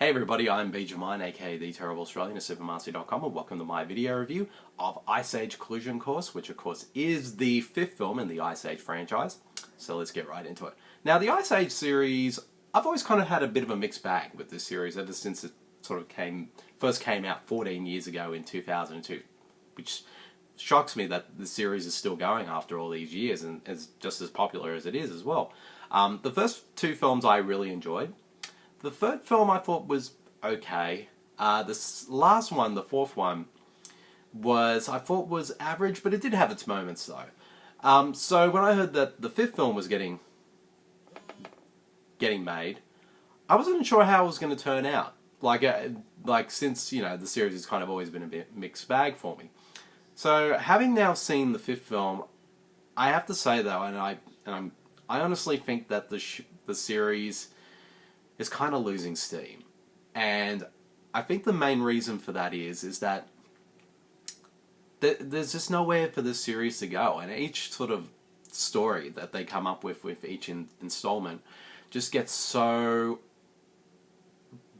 Hey everybody, I'm Devine, aka the Terrible Australian at supermaster.com, and welcome to my video review of Ice Age Collision Course, which of course is the fifth film in the Ice Age franchise. So let's get right into it. Now, the Ice Age series, I've always kind of had a bit of a mixed bag with this series ever since it sort of first came out 14 years ago in 2002, which shocks me that the series is still going after all these years and is just as popular as it is as well. The first two films I really enjoyed. The third film I thought was okay. This last one, the fourth one, I thought was average, but it did have its moments though. So when I heard that the fifth film was getting made, I wasn't sure how it was going to turn out. Like since the series has kind of always been a bit mixed bag for me. So having now seen the fifth film, I have to say though, I honestly think that the series is kind of losing steam, and I think the main reason for that is that there's just nowhere for this series to go, and each sort of story that they come up with each installment just gets so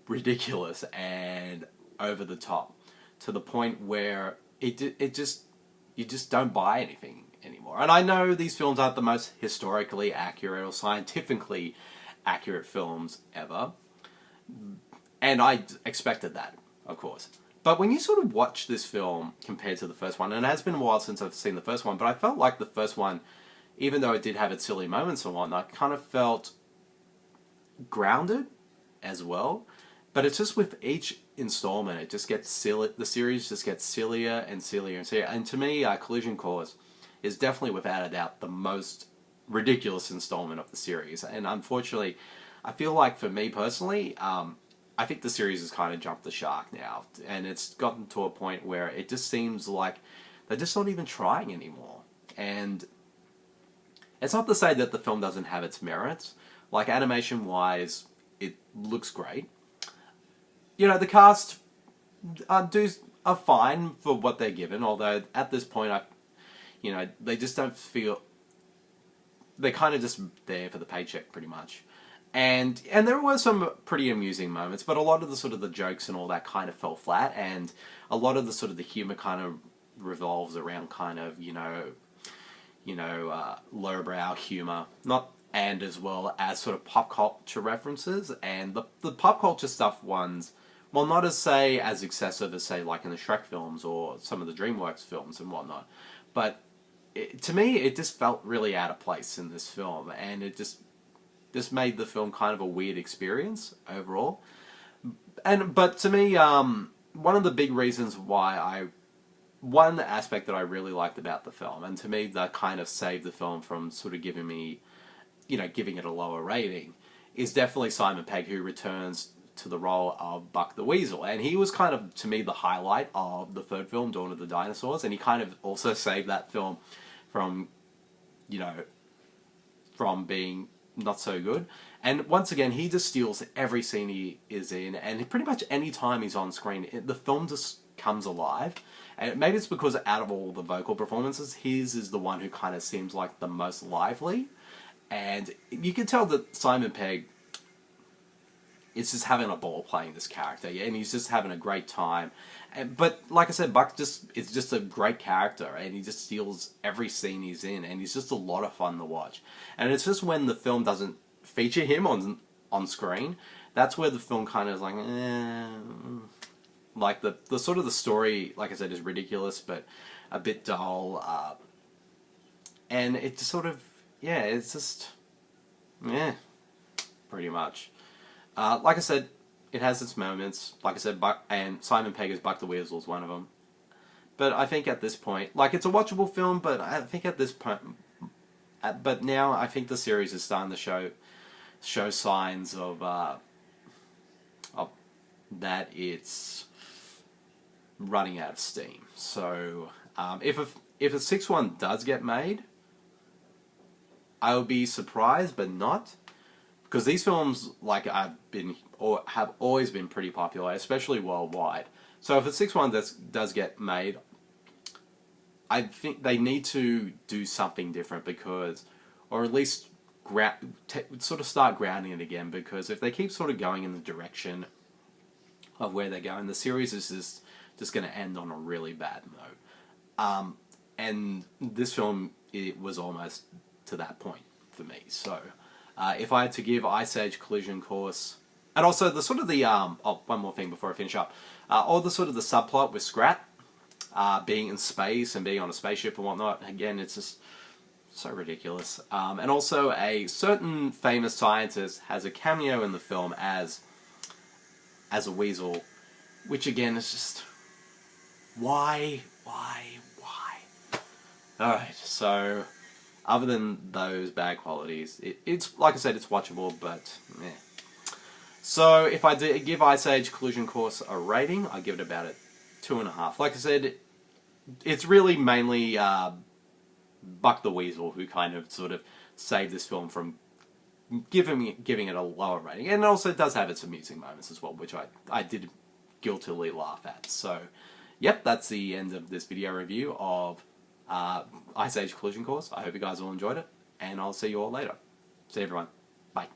ridiculous and over the top to the point where you just don't buy anything anymore. And I know these films aren't the most historically accurate or scientifically accurate films ever, and I expected that, of course. But when you sort of watch this film compared to the first one, and it has been a while since I've seen the first one, but I felt like the first one, even though it did have its silly moments and whatnot, kind of felt grounded as well. But it's just with each installment, it just gets silly. The series just gets sillier and sillier and sillier. And to me, Collision Course is definitely, without a doubt, the most ridiculous installment of the series. And unfortunately, I feel like for me personally, I think the series has kind of jumped the shark now, and it's gotten to a point where it just seems like they're just not even trying anymore. And it's not to say that the film doesn't have its merits. Like, animation wise, it looks great. The cast are fine for what they're given, although at this point they just don't feel. They're kind of just there for the paycheck, pretty much. And there were some pretty amusing moments, but a lot of the sort of the jokes and all that kind of fell flat, and a lot of the sort of the humor kind of revolves around kind of lowbrow humor, and as well as sort of pop culture references, and the pop culture stuff ones, well, not as excessive as say like in the Shrek films or some of the DreamWorks films and whatnot, but to me, it just felt really out of place in this film, and it just made the film kind of a weird experience overall. But to me, one of the big reasons why one aspect that I really liked about the film, and to me that kind of saved the film from sort of giving it a lower rating, is definitely Simon Pegg, who returns to the role of Buck the Weasel. And he was kind of, to me, the highlight of the third film, Dawn of the Dinosaurs, and he kind of also saved that film from being not so good. And once again, he just steals every scene he is in, and pretty much any time he's on screen, the film just comes alive. And maybe it's because out of all the vocal performances, his is the one who kind of seems like the most lively. And you can tell that Simon Pegg is just having a ball playing this character, yeah, and he's just having a great time. But like I said, Buck is just a great character, and he just steals every scene he's in, and he's just a lot of fun to watch. And it's just when the film doesn't feature him on screen, that's where the film kind of is like, like the sort of the story, like I said, is ridiculous, but a bit dull, and it just sort of, it's just, pretty much. Like I said, it has its moments. Like I said, and Simon Pegg's Buck the Weasel is one of them. But I think at this point, like, it's a watchable film, but I think at this point, but now I think the series is starting to show signs of that it's running out of steam. So if a sixth one does get made, I will be surprised, but not. Because these films, like, have always been pretty popular, especially worldwide. So if a sixth one does get made, I think they need to do something different, because, or at least sort of start grounding it again, because if they keep sort of going in the direction of where they're going. The series is just going to end on a really bad note. And this film, it was almost to that point for me. So, if I had to give Ice Age Collision Course, and also the sort of the, one more thing before I finish up, all the sort of the subplot with Scrat, being in space and being on a spaceship and whatnot, again, it's just so ridiculous. And also a certain famous scientist has a cameo in the film as a weasel, which again is just, why? Alright, so other than those bad qualities, it's, like I said, it's watchable, but eh. So if I give Ice Age Collision Course a rating, I give it about a 2.5. Like I said, it's really mainly Buck the Weasel who kind of sort of saved this film from giving it a lower rating. And it also does have its amusing moments as well, which I did guiltily laugh at. So, yep, that's the end of this video review of Ice Age Collision Course. I hope you guys all enjoyed it, and I'll see you all later. See you, everyone. Bye.